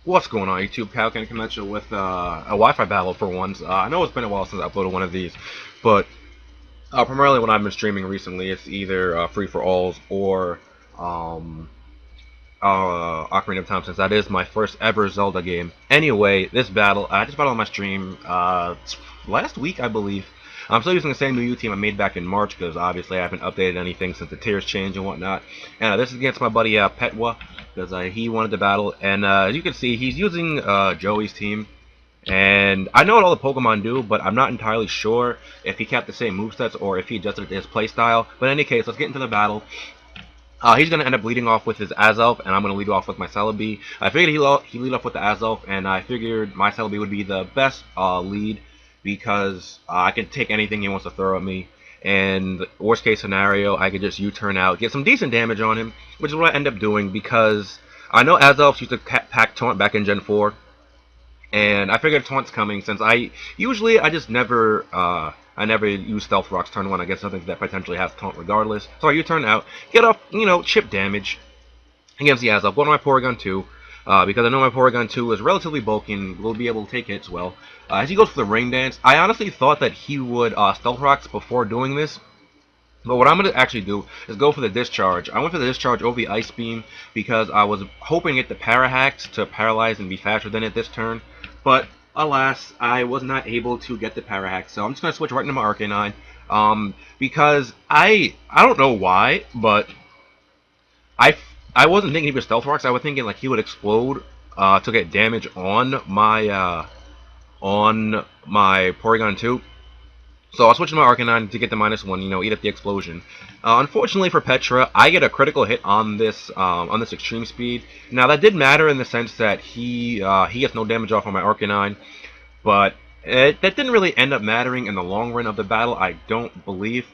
What's going on YouTube? Kaioken convention with a Wi-Fi battle for once. I know it's been a while since I uploaded one of these, but primarily when I've been streaming recently, it's either free-for-alls or Ocarina of Time, since that is my first ever Zelda game. Anyway, this battle, I just battled on my stream last week, I believe. I'm still using the same new team I made back in March because obviously I haven't updated anything since the tiers changed and whatnot. And this is against my buddy Petwa because he wanted to battle. And as you can see, he's using Joey's team. And I know what all the Pokemon do, but I'm not entirely sure if he kept the same movesets or if he adjusted his playstyle. But in any case, let's get into the battle. He's going to end up leading off with his Azelf, and I'm going to lead off with my Celebi. I figured he'd lead off with the Azelf, and I figured my Celebi would be the best lead because I could take anything he wants to throw at me. And worst case scenario, I could just U-turn out, get some decent damage on him, which is what I end up doing because I know Azelf used to pack Taunt back in Gen 4. And I figured Taunt's coming since I just never use Stealth Rocks turn 1. I guess something that potentially has Taunt regardless. So I U-turn out, get off, chip damage against the Azelf. Go to my Porygon 2, because I know my Porygon 2 is relatively bulky and will be able to take hits well. As he goes for the Rain Dance, I honestly thought that he would Stealth Rocks before doing this. But what I'm going to actually do is go for the Discharge. I went for the Discharge over the Ice Beam because I was hoping to get the Para-Hacks to paralyze and be faster than it this turn. But alas, I was not able to get the Para-Hacks, so I'm just going to switch right into my Arcanine. Because I don't know why, but I wasn't thinking he was Stealth Rocks. I was thinking like he would explode to get damage on my Porygon 2. So I'll switch to my Arcanine to get the -1, eat up the explosion. Unfortunately for Petra, I get a critical hit on this extreme speed. Now that did matter in the sense that he gets no damage off on my Arcanine, but that didn't really end up mattering in the long run of the battle, I don't believe.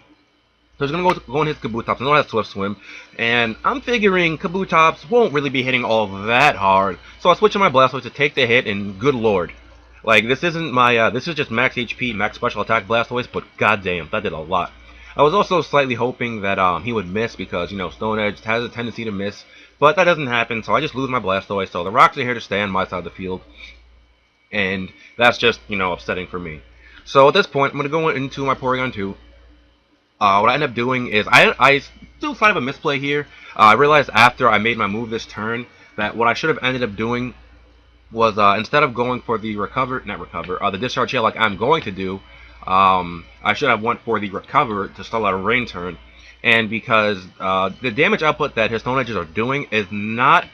So he's gonna go on his Kabutops. I know it has Swift Swim, and I'm figuring Kabutops won't really be hitting all that hard. So I'll switch to my Blastoise to take the hit, and good lord. Like, this isn't my, this is just max HP, max special attack Blastoise, but goddamn, that did a lot. I was also slightly hoping that he would miss because, Stone Edge has a tendency to miss, but that doesn't happen, so I just lose my Blastoise, so the rocks are here to stay on my side of the field, and that's just, upsetting for me. So at this point, I'm going to go into my Porygon 2. What I end up doing is, I still kind of a misplay here. I realized after I made my move this turn that what I should have ended up doing was instead of going for the the Discharge Hail like I'm going to do, I should have went for the Recover to stall out a Rain turn. And because the damage output that his Stone Edges are doing is not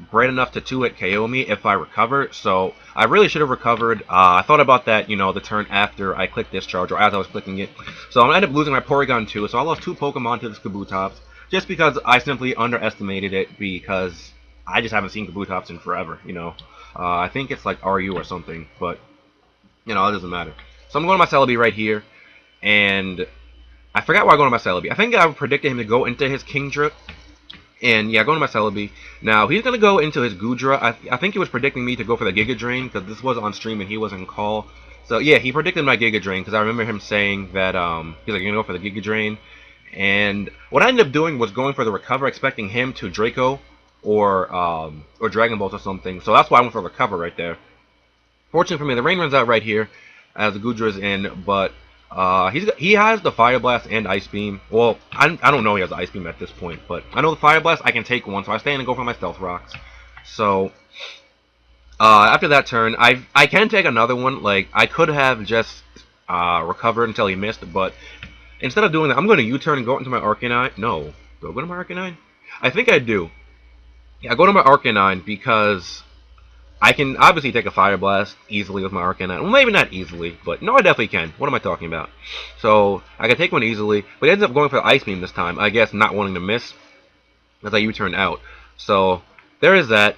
great enough to 2-hit KO me if I recover, so I really should have recovered. I thought about that, the turn after I clicked Discharge, or as I was clicking it. So I'm going to end up losing my Porygon 2, so I lost 2 Pokemon to this Kabutops, just because I simply underestimated it, because I just haven't seen Kabutops in forever, I think it's like RU or something, but, it doesn't matter. So I'm going to my Celebi right here, and I forgot why I'm going to my Celebi. I think I predicted him to go into his Kingdra, and yeah, going to my Celebi. Now, he's going to go into his Goodra. I think he was predicting me to go for the Giga Drain, because this was on stream and he was in call. So yeah, he predicted my Giga Drain, because I remember him saying that, he's like, you're going to go for the Giga Drain. And what I ended up doing was going for the Recover, expecting him to Draco, or Dragon Balls or something. So that's why I went for Recover right there. Fortunately for me, the Rain runs out right here as the Goodra is in, but he has the Fire Blast and Ice Beam. Well, I don't know he has the Ice Beam at this point, but I know the Fire Blast, I can take one, so I stay in and go for my Stealth Rocks. So after that turn, I can take another one. Like, I could have just recovered until he missed, but instead of doing that, I'm going to U-turn and go into my Arcanine. No, do I go to my Arcanine? I think I do. Yeah, I go to my Arcanine because I can obviously take a Fire Blast easily with my Arcanine. Well, maybe not easily, but no, I definitely can. What am I talking about? So, I can take one easily, but he ends up going for the Ice Beam this time. I guess not wanting to miss as I U-turn out. So, there is that.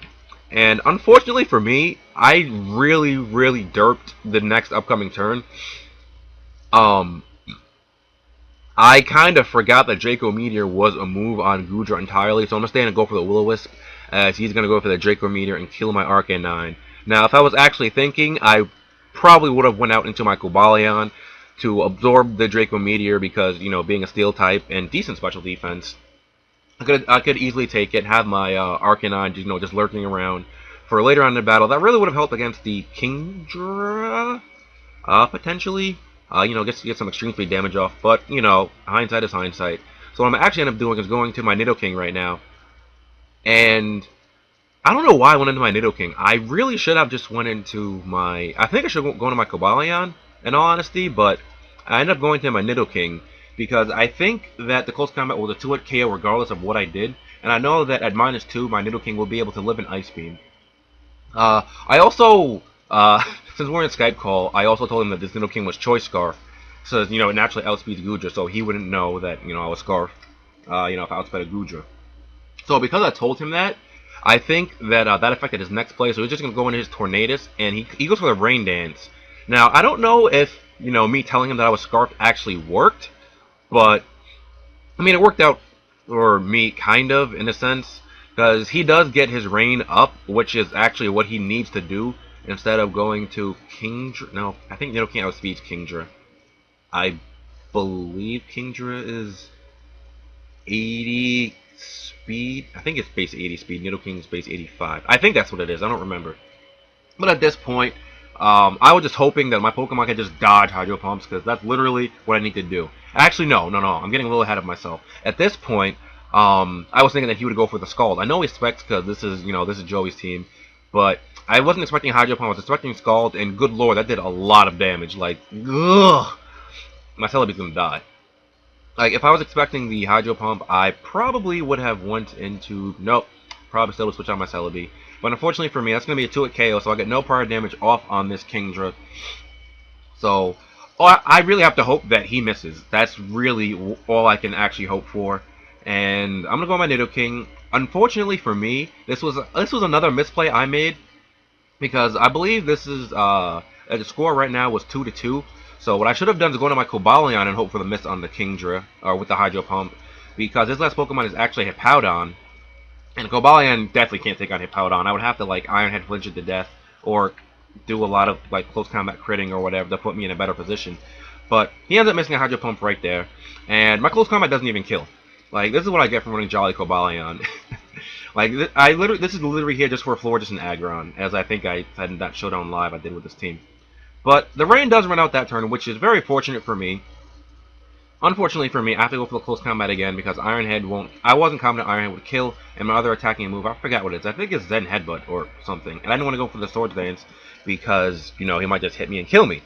And unfortunately for me, I really, really derped the next upcoming turn. I kind of forgot that Draco Meteor was a move on Goodra entirely, so I'm going to stay and go for the Will-O-Wisp, as he's going to go for the Draco Meteor and kill my Arcanine. Now, if I was actually thinking, I probably would have went out into my Cobalion to absorb the Draco Meteor because, being a Steel type and decent special defense, I could easily take it, have my Arcanine, just lurking around, for later on in the battle. That really would have helped against the Kingdra, potentially. Get some extreme speed damage off, but, hindsight is hindsight. So what I'm actually end up doing is going to my Nidoking right now. And I don't know why I went into my Nidoking. I really should have just went into my... I think I should go into my Cobalion, in all honesty, but I ended up going to my Nidoking because I think that the close combat was a 2-hit KO regardless of what I did. And I know that at -2, my Nidoking will be able to live in Ice Beam. I also, since we're in Skype call, I also told him that this Nidoking was Choice Scarf. So, it naturally outspeeds Goodra, so he wouldn't know that, I was Scarf, if I outsped Goodra. So, because I told him that, I think that that affected his next play, so he's just going to go into his Tornadus, and he goes for the Rain Dance. Now, I don't know if, me telling him that I was Scarf actually worked, but, it worked out for me, kind of, in a sense, because he does get his Rain up, which is actually what he needs to do, instead of going to Kingdra. No, I think Nidoking outspeeds Kingdra. I believe Kingdra is 80 speed. I think it's base 80 speed. Nidoking is base 85. I think that's what it is. I don't remember. But at this point, I was just hoping that my Pokemon could just dodge Hydro Pumps, because that's literally what I need to do. Actually, no. I'm getting a little ahead of myself. At this point, I was thinking that he would go for the Scald. I know he expects, because this is Joey's team, but I wasn't expecting Hydro Pump. I was expecting Scald, and good lord, that did a lot of damage. Like, ugh. My Celebi's gonna die. Like, if I was expecting the Hydro Pump, I probably would have went into... Nope. Probably still would switch out my Celebi. But unfortunately for me, that's going to be a 2-hit KO, so I get no prior damage off on this Kingdra. So, I really have to hope that he misses. That's really all I can actually hope for. And I'm going to go with my Nidoking. Unfortunately for me, this was another misplay I made. Because I believe this is... the score right now was 2-2. So what I should have done is go into my Cobalion and hope for the miss on the Kingdra, or with the Hydro Pump, because his last Pokemon is actually Hippowdon, and Cobalion definitely can't take on Hippowdon. I would have to Iron Head flinch it to death, or do a lot of close combat critting or whatever to put me in a better position. But he ends up missing a Hydro Pump right there, and my close combat doesn't even kill. This is what I get from running Jolly Cobalion. This is literally here just for Florges and Aggron, as I think I said in that Showdown Live I did with this team. But the rain does run out that turn, which is very fortunate for me. Unfortunately for me, I have to go for the close combat again because Iron Head won't... I wasn't confident Iron Head would kill, and my other attacking move, I forgot what it is. I think it's Zen Headbutt or something. And I didn't want to go for the Swords Dance because, he might just hit me and kill me.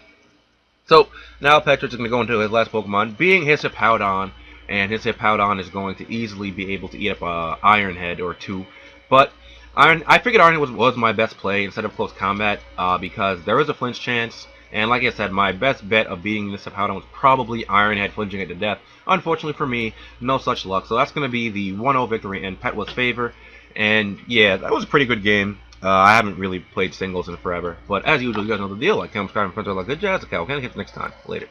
So, now Petra's going to go into his last Pokemon, being his Hippowdon, and his Hippowdon is going to easily be able to eat up a Iron Head or two. But I figured Iron Head was my best play instead of close combat because there is a flinch chance. And like I said, my best bet of beating this Hippowdon was probably Iron Head flinching it to death. Unfortunately for me, no such luck. So that's going to be the 1-0 victory in Petwa's favor. And yeah, that was a pretty good game. I haven't really played singles in forever. But as usual, you guys know the deal. Like, comment, subscribe, and friends are like good jazz. Okay, I'll catch you next time. Later.